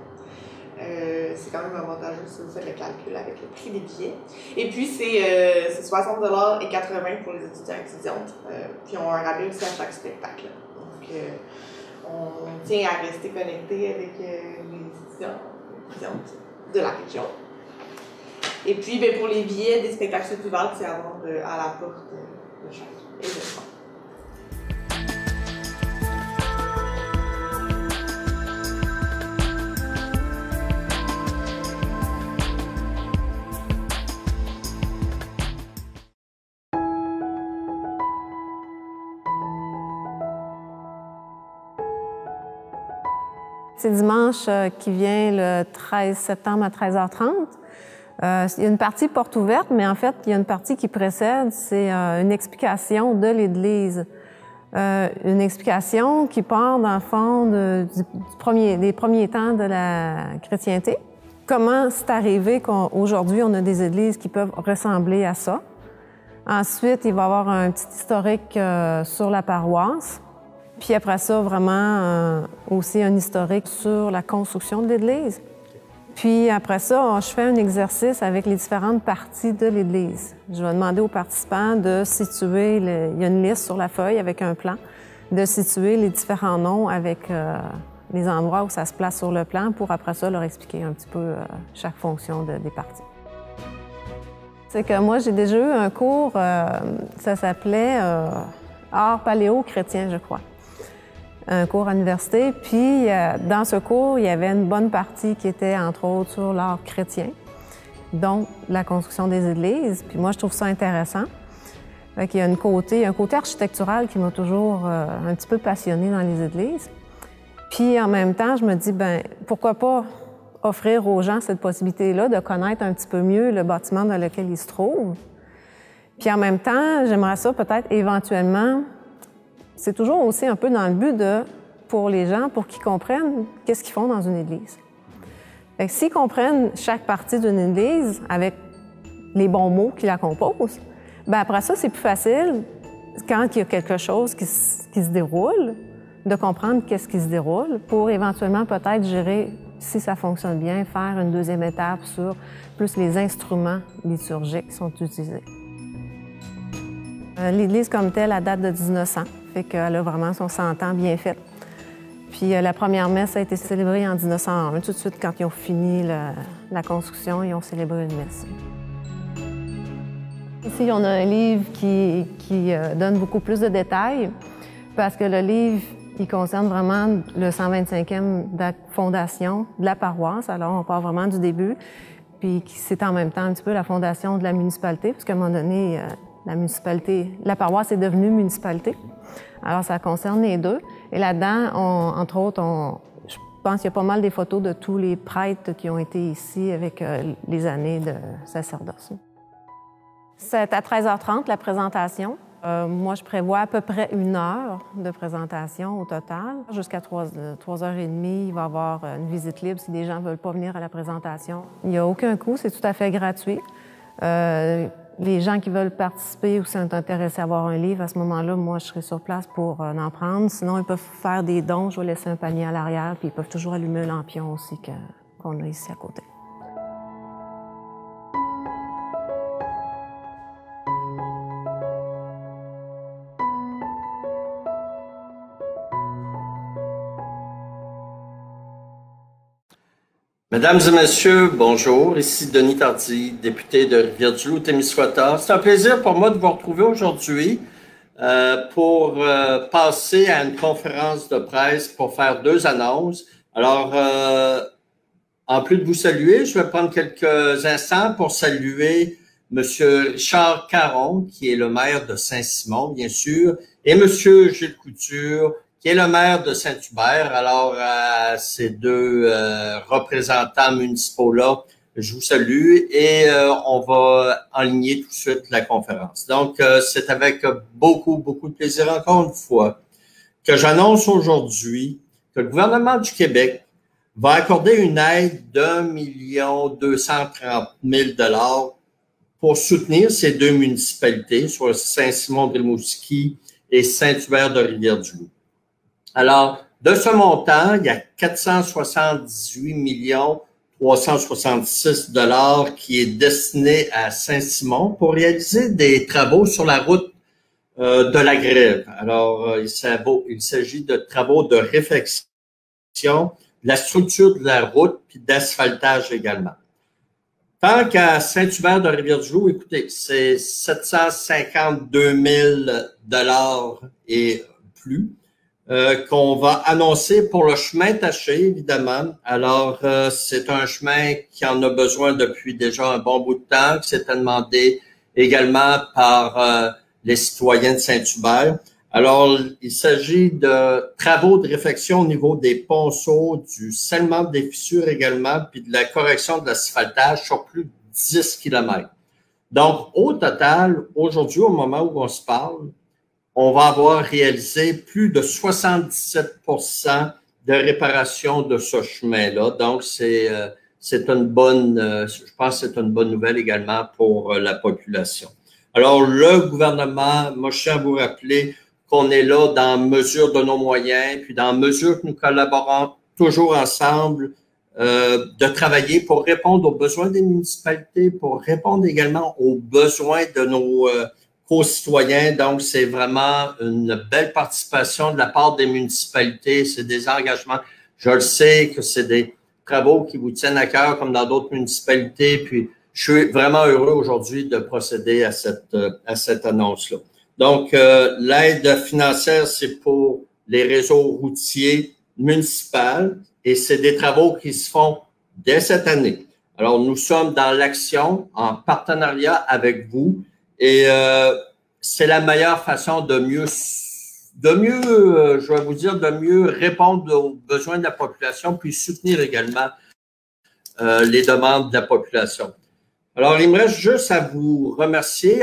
C'est quand même avantageux si vous faites le calcul avec le prix des billets. Et puis, c'est 60 $ et 80 $ pour les étudiants et étudiantes. Puis, on a un rabais aussi à chaque spectacle. Donc, on tient à rester connecté avec les étudiants et étudiantes de la région. Et puis, ben, pour les billets des spectacles ouverts, c'est à vendre à la porte de chaque événement. C'est dimanche qui vient le 13 septembre à 13h30. Il y a une partie porte ouverte, mais en fait, il y a une partie qui précède, c'est une explication de l'Église. Une explication qui part, dans le fond, des premiers temps de la chrétienté. Comment c'est arrivé qu'aujourd'hui, on a des églises qui peuvent ressembler à ça. Ensuite, il va y avoir un petit historique sur la paroisse. Puis après ça, vraiment aussi un historique sur la construction de l'Église. Puis après ça, je fais un exercice avec les différentes parties de l'Église. Je vais demander aux participants de situer, il y a une liste sur la feuille avec un plan, de situer les différents noms avec les endroits où ça se place sur le plan pour après ça leur expliquer un petit peu chaque fonction des parties. C'est que moi, j'ai déjà eu un cours, ça s'appelait Art paléo-chrétien, je crois. Un cours à l'université. Puis, dans ce cours, il y avait une bonne partie qui était, entre autres, sur l'art chrétien, donc la construction des églises. Puis moi, je trouve ça intéressant. Fait qu'il y a un côté architectural qui m'a toujours un petit peu passionnée dans les églises. Puis, en même temps, je me dis, ben pourquoi pas offrir aux gens cette possibilité-là de connaître un petit peu mieux le bâtiment dans lequel ils se trouvent. Puis, en même temps, j'aimerais ça peut-être éventuellement. C'est toujours aussi un peu dans le but pour les gens, pour qu'ils comprennent qu'est-ce qu'ils font dans une église. Fait que s'ils comprennent chaque partie d'une église avec les bons mots qui la composent, bien après ça, c'est plus facile, quand il y a quelque chose qui se déroule, de comprendre qu'est-ce qui se déroule pour éventuellement peut-être gérer, si ça fonctionne bien, faire une deuxième étape sur plus les instruments liturgiques qui sont utilisés. L'église comme telle, elle date de 1900. Fait qu'elle a vraiment son 100 ans bien fait. Puis la première messe a été célébrée en 1901. Tout de suite, quand ils ont fini la construction, ils ont célébré une messe. Ici, on a un livre qui donne beaucoup plus de détails parce que le livre, il concerne vraiment le 125e de la fondation de la paroisse. Alors, on part vraiment du début. Puis c'est en même temps un petit peu la fondation de la municipalité, parce qu'à un moment donné, la paroisse est devenue municipalité. Alors, ça concerne les deux. Et là-dedans, entre autres, je pense qu'il y a pas mal des photos de tous les prêtres qui ont été ici avec les années de sacerdoce. C'est à 13h30, la présentation. Moi, je prévois à peu près 1 heure de présentation au total. Jusqu'à 3h30, il va y avoir une visite libre si des gens ne veulent pas venir à la présentation. Il n'y a aucun coût, c'est tout à fait gratuit. Les gens qui veulent participer ou qui sont intéressés à avoir un livre, à ce moment-là, moi, je serai sur place pour en prendre. Sinon, ils peuvent faire des dons. Je vais laisser un panier à l'arrière, puis ils peuvent toujours allumer un lampion aussi qu'on a ici à côté. Mesdames et messieurs, bonjour. Ici Denis Tardy, député de Rivière-du-Loup-Témiscouata. C'est un plaisir pour moi de vous retrouver aujourd'hui pour passer à une conférence de presse pour faire 2 annonces. Alors, en plus de vous saluer, je vais prendre quelques instants pour saluer M. Richard Caron, qui est le maire de Saint-Simon, bien sûr, et M. Gilles Couture, qui est le maire de Saint-Hubert. Alors, à ces 2 représentants municipaux-là, je vous salue et on va enligner tout de suite la conférence. Donc, c'est avec beaucoup de plaisir, encore une fois, que j'annonce aujourd'hui que le gouvernement du Québec va accorder une aide d'1 230 000 $ pour soutenir ces 2 municipalités, soit Saint-Simon-de-Rimouski et Saint-Hubert de Rivière-du-Loup. Alors, de ce montant, il y a 478 366 $ qui est destiné à Saint-Simon pour réaliser des travaux sur la route de la Grève. Alors, il s'agit de travaux de réfection, de la structure de la route puis d'asphaltage également. Tant qu'à Saint-Hubert de Rivière-du-Loup, écoutez, c'est 752 000 $ et plus. Qu'on va annoncer pour le chemin taché, évidemment. Alors, c'est un chemin qui en a besoin depuis déjà un bon bout de temps, qui s'est demandé également par les citoyens de Saint-Hubert. Alors, il s'agit de travaux de réfection au niveau des ponceaux, du scellement des fissures également, puis de la correction de l'asphaltage sur plus de 10 km. Donc, au total, aujourd'hui, au moment où on se parle, on va avoir réalisé plus de 77 % de réparation de ce chemin-là. Donc, c'est une bonne, je pense que c'est une bonne nouvelle également pour la population. Alors, le gouvernement, moi, je tiens à vous rappeler qu'on est là dans mesure de nos moyens, puis dans mesure que nous collaborons toujours ensemble, de travailler pour répondre aux besoins des municipalités, pour répondre également aux besoins de nos concitoyens. Donc, c'est vraiment une belle participation de la part des municipalités. C'est des engagements. Je le sais que c'est des travaux qui vous tiennent à cœur comme dans d'autres municipalités. Puis, je suis vraiment heureux aujourd'hui de procéder à cette annonce-là. Donc, l'aide financière, c'est pour les réseaux routiers municipaux et c'est des travaux qui se font dès cette année. Alors, nous sommes dans l'action en partenariat avec vous. Et c'est la meilleure façon de mieux, je vais vous dire, de mieux répondre aux besoins de la population, puis soutenir également les demandes de la population. Alors, il me reste juste à vous remercier,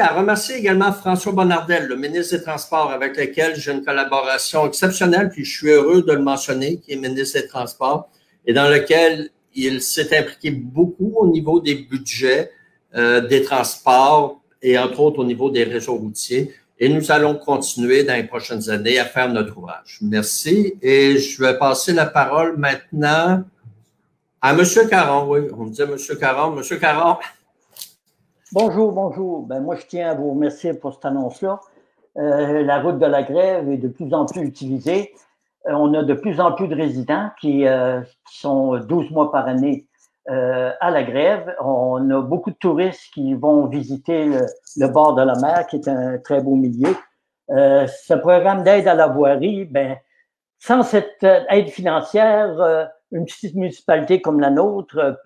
également François Bonnardel, le ministre des Transports, avec lequel j'ai une collaboration exceptionnelle, puis je suis heureux de le mentionner, qui est ministre des Transports, et dans lequel il s'est impliqué beaucoup au niveau des budgets des transports, et entre autres au niveau des réseaux routiers. Et nous allons continuer dans les prochaines années à faire notre ouvrage. Merci. Et je vais passer la parole maintenant à M. Caron. Oui, on me dit M. Caron. M. Caron. Bonjour. Ben, moi, je tiens à vous remercier pour cette annonce-là. La route de la Grève est de plus en plus utilisée. On a de plus en plus de résidents qui sont 12 mois par année à la Grève. On a beaucoup de touristes qui vont visiter le bord de la mer, qui est un très beau milieu. Ce programme d'aide à la voirie, ben, sans cette aide financière, une petite municipalité comme la nôtre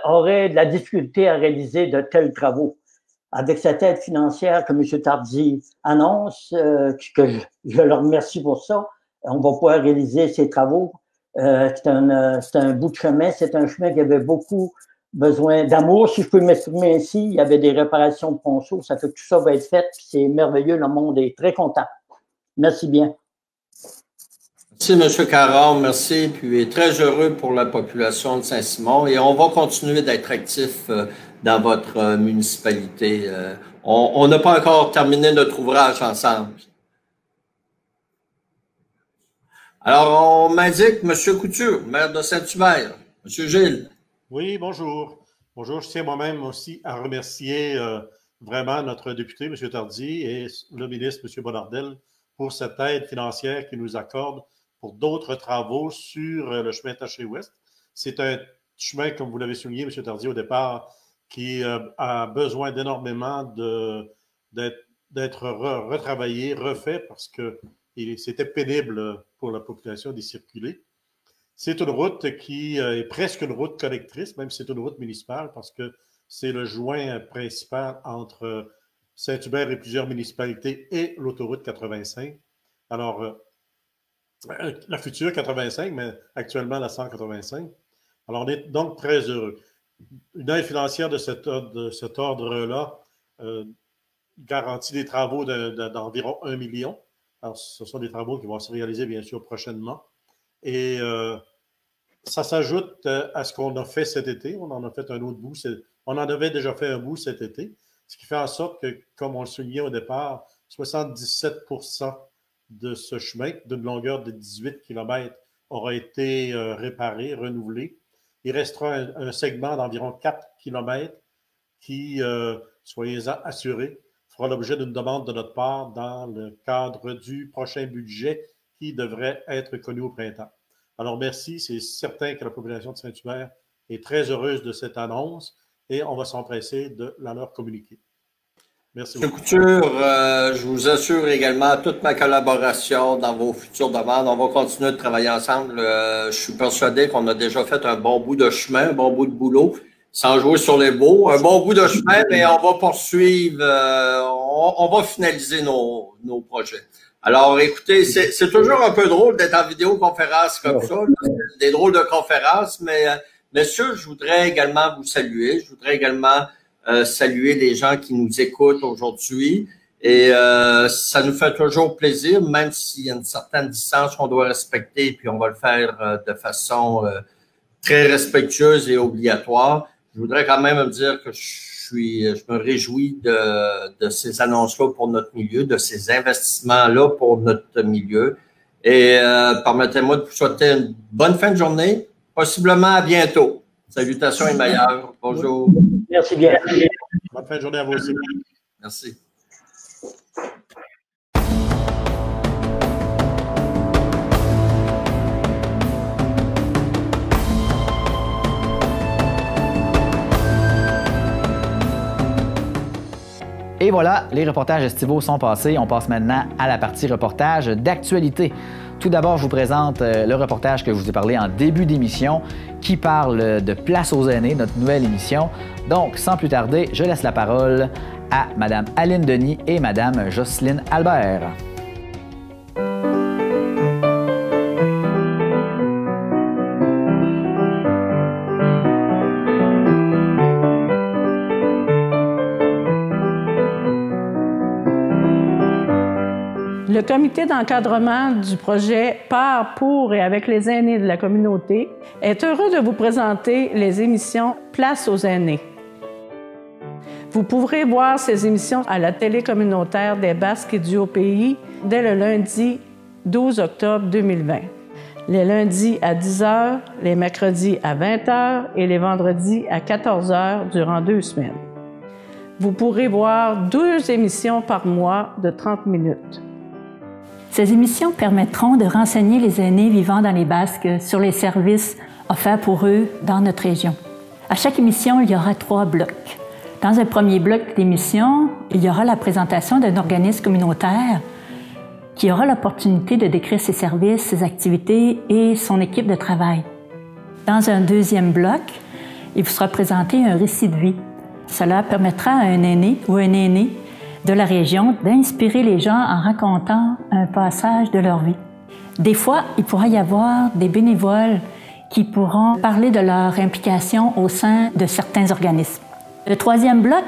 aurait de la difficulté à réaliser de tels travaux. Avec cette aide financière que M. Tardy annonce, que je le remercie pour ça, on va pouvoir réaliser ces travaux. C'est un bout de chemin, c'est un chemin qui avait beaucoup besoin d'amour, si je peux m'exprimer ainsi. Il y avait des réparations de ponceaux, ça fait que tout ça va être fait, puis c'est merveilleux, le monde est très content. Merci bien. Merci, M. Caron, merci, puis très heureux pour la population de Saint-Simon et on va continuer d'être actifs dans votre municipalité. On n'a pas encore terminé notre ouvrage ensemble. Alors, on m'indique M. Couture, maire de Saint-Hubert. M. Gilles. Oui, bonjour. Bonjour, je tiens moi-même aussi à remercier vraiment notre député, M. Tardy, et le ministre, M. Bonnardel, pour cette aide financière qu'il nous accorde pour d'autres travaux sur le chemin Taché-Ouest. C'est un chemin, comme vous l'avez souligné, M. Tardy, au départ, qui a besoin d'énormément d'être retravaillé, refait, parce que c'était pénible pour la population d'y circuler. C'est une route qui est presque une route collectrice, même si c'est une route municipale, parce que c'est le joint principal entre Saint-Hubert et plusieurs municipalités et l'autoroute 85. Alors, la future 85, mais actuellement la 185. Alors, on est donc très heureux. Une aide financière de cet ordre-là garantit des travaux d'environ 1 million. Alors, ce sont des travaux qui vont se réaliser, bien sûr, prochainement. Et ça s'ajoute à ce qu'on a fait cet été. On en a fait un autre bout. On en avait déjà fait un bout cet été, ce qui fait en sorte que, comme on le soulignait au départ, 77% de ce chemin, d'une longueur de 18 km, aura été réparé, renouvelé. Il restera un segment d'environ 4 km qui, soyez-en assurés, fera l'objet d'une demande de notre part dans le cadre du prochain budget qui devrait être connu au printemps. Alors, merci. C'est certain que la population de Saint-Hubert est très heureuse de cette annonce et on va s'empresser de la leur communiquer. Merci beaucoup. M. Couture, je vous assure également toute ma collaboration dans vos futures demandes. On va continuer de travailler ensemble. Je suis persuadé qu'on a déjà fait un bon bout de chemin, un bon bout de boulot, sans jouer sur les mots. Un bon bout de chemin, mais on va poursuivre, on va finaliser nos projets. Alors, écoutez, c'est toujours un peu drôle d'être en vidéoconférence comme ça, des drôles de conférences, mais messieurs, je voudrais également vous saluer. Je voudrais également saluer les gens qui nous écoutent aujourd'hui. Et ça nous fait toujours plaisir, même s'il y a une certaine distance qu'on doit respecter, puis on va le faire de façon très respectueuse et obligatoire. Je voudrais quand même dire que je me réjouis de ces annonces-là pour notre milieu, de ces investissements-là pour notre milieu. Et permettez-moi de vous souhaiter une bonne fin de journée, possiblement à bientôt. Salutations et meilleurs. Bonjour. Merci bien. Bonne fin de journée à vous aussi. Merci. Et voilà, les reportages estivaux sont passés. On passe maintenant à la partie reportage d'actualité. Tout d'abord, je vous présente le reportage que je vous ai parlé en début d'émission qui parle de Place aux aînés, notre nouvelle émission. Donc, sans plus tarder, je laisse la parole à Mme Aline Denis et Mme Jocelyne Albert. Le comité d'encadrement du projet Par, pour et avec les aînés de la communauté est heureux de vous présenter les émissions Place aux aînés. Vous pourrez voir ces émissions à la télé communautaire des Basques et du Haut-Pays dès le lundi 12 octobre 2020. Les lundis à 10h, les mercredis à 20h et les vendredis à 14h durant 2 semaines. Vous pourrez voir 2 émissions par mois de 30 minutes. Ces émissions permettront de renseigner les aînés vivant dans les Basques sur les services offerts pour eux dans notre région. À chaque émission, il y aura 3 blocs. Dans un premier bloc d'émission, il y aura la présentation d'un organisme communautaire qui aura l'opportunité de décrire ses services, ses activités et son équipe de travail. Dans un deuxième bloc, il vous sera présenté un récit de vie. Cela permettra à un aîné ou un aîné de la région d'inspirer les gens en racontant un passage de leur vie. Des fois, il pourra y avoir des bénévoles qui pourront parler de leur implication au sein de certains organismes. Le troisième bloc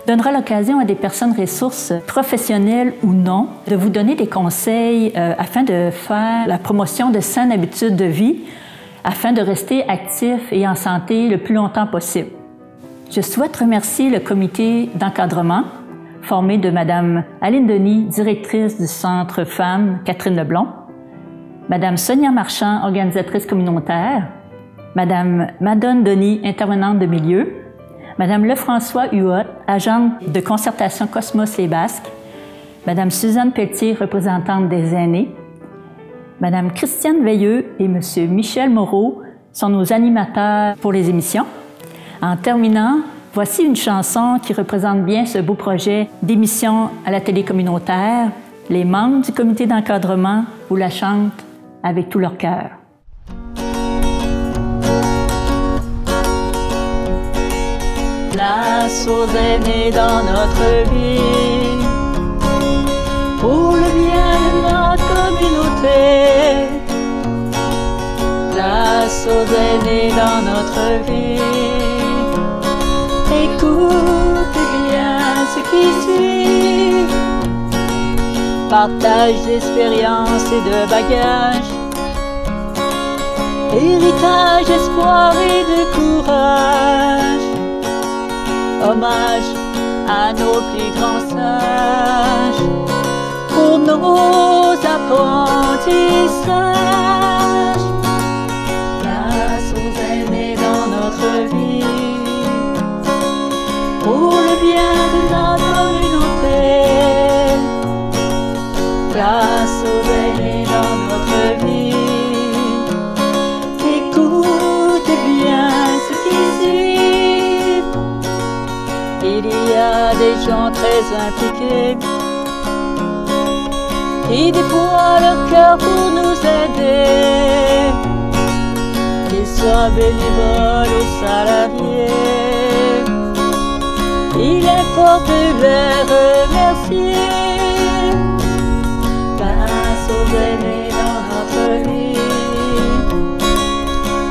donnera l'occasion à des personnes ressources, professionnelles ou non, de vous donner des conseils afin de faire la promotion de saines habitudes de vie, afin de rester actif et en santé le plus longtemps possible. Je souhaite remercier le comité d'encadrement, formé de Mme Aline Denis, directrice du Centre Femmes Catherine Leblond, Mme Sonia Marchand, organisatrice communautaire, Mme Madone Denis, intervenante de milieu, Mme Lefrançois Huot, agente de concertation Cosmos Les Basques, Mme Suzanne Pelletier, représentante des aînés, Mme Christiane Veilleux et M. Michel Moreau, sont nos animateurs pour les émissions. En terminant, voici une chanson qui représente bien ce beau projet d'émission à la télé communautaire. Les membres du comité d'encadrement vous la chantent avec tout leur cœur. Place aux aînés dans notre vie, pour le bien de notre communauté. Place aux aînés dans notre vie, écoutez bien ce qui suit. Partage d'expériences et de bagages, héritage, espoir et de courage. Hommage à nos plus grands sages, pour nos apprentissages. Place aux aînés dans notre vie, pour le bien de notre communauté. Place aux aînés dans notre vie, écoutez bien ce qui suit. Il y a des gens très impliqués qui déploient leur cœur pour nous aider, qu'ils soient bénévoles ou salariés. Il importe de les remercier. Place aux aînés dans notre vie,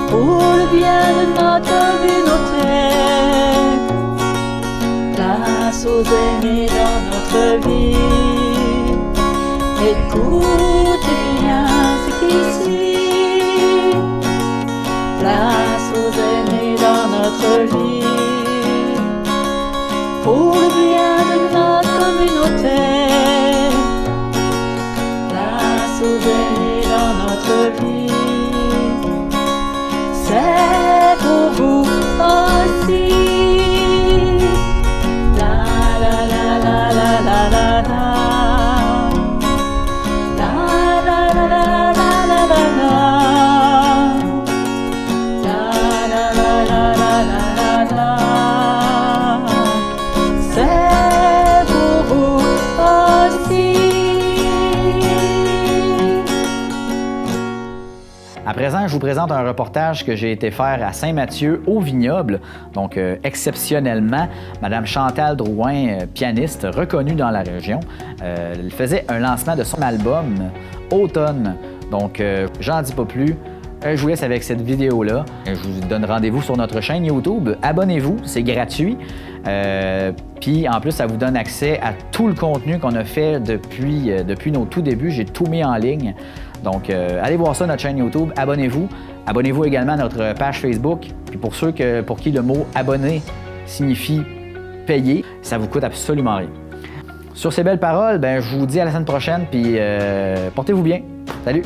pour le bien de notre communauté. Place aux aînés dans notre vie, écoutez bien ce qui suit. Place aux aînés dans notre vie, pour le bien de notre communauté. Place aux aînés dans notre vie, c'est pour vous aussi. À présent, je vous présente un reportage que j'ai été faire à Saint-Mathieu, au Vignoble. Donc, exceptionnellement, Mme Chantal Drouin, pianiste reconnue dans la région, elle faisait un lancement de son album Automne. Donc, j'en dis pas plus. Je vous laisse avec cette vidéo-là. Je vous donne rendez-vous sur notre chaîne YouTube. Abonnez-vous, c'est gratuit. Puis en plus, ça vous donne accès à tout le contenu qu'on a fait depuis nos tout débuts. J'ai tout mis en ligne. Donc, allez voir ça, notre chaîne YouTube. Abonnez-vous. Abonnez-vous également à notre page Facebook. Puis pour ceux pour qui le mot « abonner » signifie « payer », ça vous coûte absolument rien. Sur ces belles paroles, ben, je vous dis à la semaine prochaine. Puis portez-vous bien. Salut!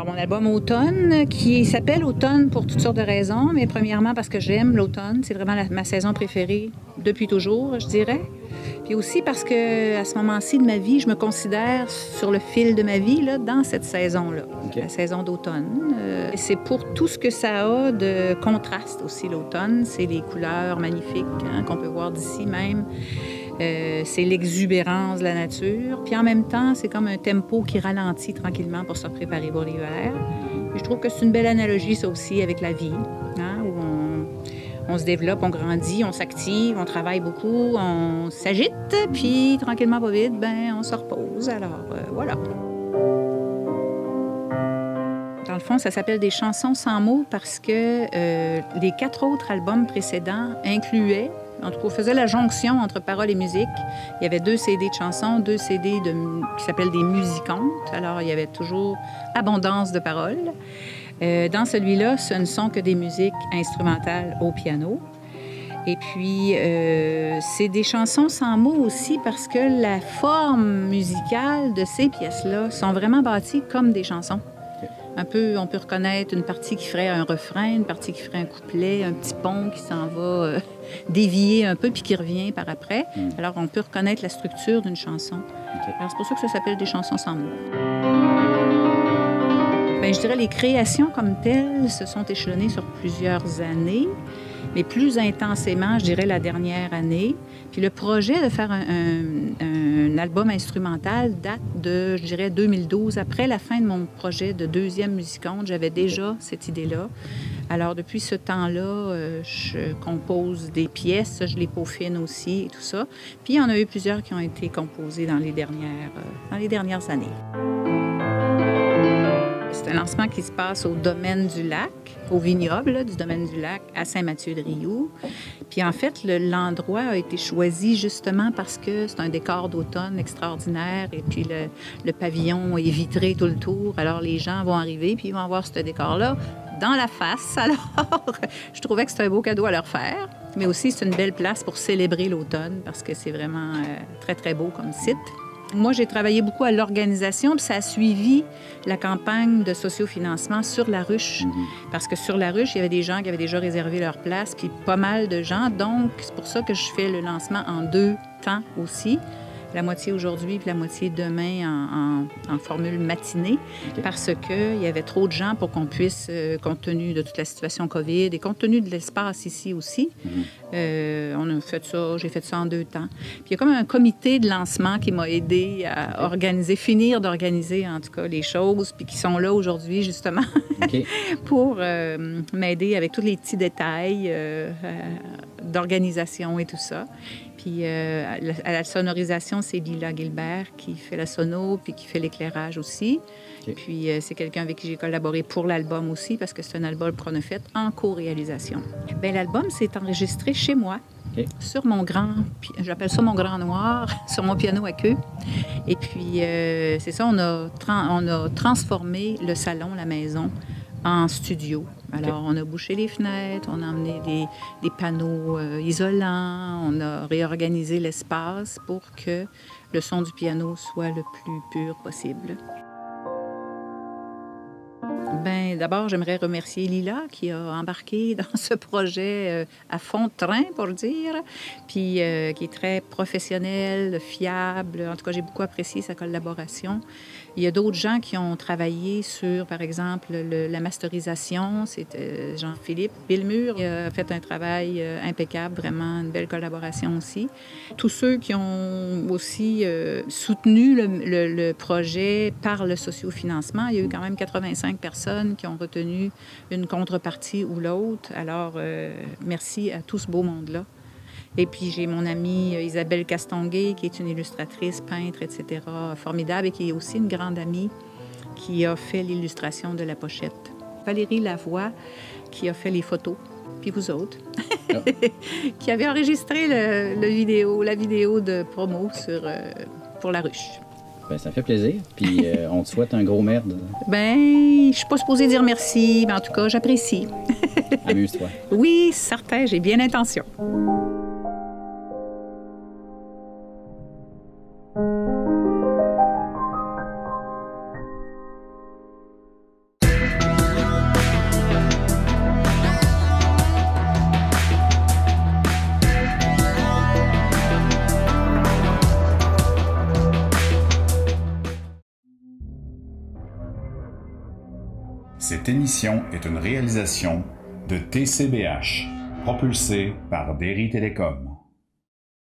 Mon album Automne, qui s'appelle Automne pour toutes sortes de raisons, mais premièrement parce que j'aime l'automne. C'est vraiment ma saison préférée depuis toujours, je dirais. Puis aussi parce que à ce moment-ci de ma vie, je me considère sur le fil de ma vie là, dans cette saison-là, la saison d'automne. C'est pour tout ce que ça a de contraste aussi, l'automne. C'est les couleurs magnifiques qu'on peut voir d'ici même. C'est l'exubérance de la nature. Puis en même temps, c'est comme un tempo qui ralentit tranquillement pour se préparer pour l'hiver. Je trouve que c'est une belle analogie, ça aussi, avec la vie, où on se développe, on grandit, on s'active, on travaille beaucoup, on s'agite, puis tranquillement, pas vite, ben, on se repose. Alors, voilà. Dans le fond, ça s'appelle des chansons sans mots parce que les 4 autres albums précédents incluaient, en tout cas, faisait la jonction entre paroles et musique. Il y avait 2 CD de chansons, 2 CD qui s'appellent des musicantes. Alors, il y avait toujours abondance de paroles. Dans celui-là, ce ne sont que des musiques instrumentales au piano. Et puis, c'est des chansons sans mots aussi parce que la forme musicale de ces pièces-là sont vraiment bâties comme des chansons. Un peu, on peut reconnaître une partie qui ferait un refrain, une partie qui ferait un couplet, un petit pont qui s'en va dévier un peu puis qui revient par après. Alors, on peut reconnaître la structure d'une chanson. Alors, c'est pour ça que ça s'appelle des chansons sans mots. Bien, je dirais les créations comme telles se sont échelonnées sur plusieurs années, mais plus intensément, je dirais, la dernière année. Puis le projet de faire un album instrumental date de, je dirais, 2012. Après la fin de mon projet de deuxième musiconte, j'avais déjà cette idée-là. Alors, depuis ce temps-là, je compose des pièces, je les peaufine aussi et tout ça. Puis, il y en a eu plusieurs qui ont été composées dans les dernières années. C'est un lancement qui se passe au domaine du lac, au vignoble là, du domaine du lac à Saint-Mathieu-de-Riou. Puis en fait, l'endroit a été choisi justement parce que c'est un décor d'automne extraordinaire et puis le pavillon est vitré tout le tour. Alors les gens vont arriver puis ils vont voir ce décor-là dans la face. Alors je trouvais que c'était un beau cadeau à leur faire. Mais aussi, c'est une belle place pour célébrer l'automne parce que c'est vraiment très, très beau comme site. Moi, j'ai travaillé beaucoup à l'organisation, puis ça a suivi la campagne de sociofinancement sur la ruche. Parce que sur la ruche, il y avait des gens qui avaient déjà réservé leur place, puis pas mal de gens. Donc, c'est pour ça que je fais le lancement en 2 temps aussi. La moitié aujourd'hui puis la moitié demain en formule matinée, parce qu'il y avait trop de gens pour qu'on puisse, compte tenu de toute la situation COVID et compte tenu de l'espace ici aussi, on a fait ça, j'ai fait ça en 2 temps. Puis il y a comme un comité de lancement qui m'a aidé à organiser, finir d'organiser en tout cas les choses, puis qui sont là aujourd'hui justement pour m'aider avec tous les petits détails d'organisation et tout ça. Puis à la sonorisation, c'est Lila Gilbert qui fait la sono puis qui fait l'éclairage aussi. Puis c'est quelqu'un avec qui j'ai collaboré pour l'album aussi parce que c'est un album qu'on a fait en co-réalisation. Bien, l'album s'est enregistré chez moi, sur mon grand, j'appelle ça mon grand noir, sur mon piano à queue. Et puis c'est ça, on a transformé le salon, la maison, en studio. Alors, on a bouché les fenêtres, on a emmené des panneaux isolants, on a réorganisé l'espace pour que le son du piano soit le plus pur possible. Bien, d'abord, j'aimerais remercier Lila qui a embarqué dans ce projet à fond de train, pour le dire, puis qui est très professionnel, fiable. En tout cas, j'ai beaucoup apprécié sa collaboration. Il y a d'autres gens qui ont travaillé sur, par exemple, la masterisation. C'est Jean-Philippe Villemur qui a fait un travail impeccable, vraiment une belle collaboration aussi. Tous ceux qui ont aussi soutenu le projet par le sociofinancement, il y a eu quand même 85 personnes qui ont retenu une contrepartie ou l'autre. Alors, merci à tout ce beau monde-là. Et puis, j'ai mon amie Isabelle Castonguay, qui est une illustratrice, peintre, etc., formidable, et qui est aussi une grande amie qui a fait l'illustration de la pochette. Valérie Lavoie, qui a fait les photos, puis vous autres, qui avez enregistré la vidéo de promo pour la ruche. Bien, ça fait plaisir. Puis, on te souhaite un gros merde. Bien, je suis pas supposée dire merci, mais en tout cas, j'apprécie. Amuse-toi. Oui, certain, j'ai bien l'intention. Cette émission est une réalisation de TCBH, propulsée par Derry Télécom.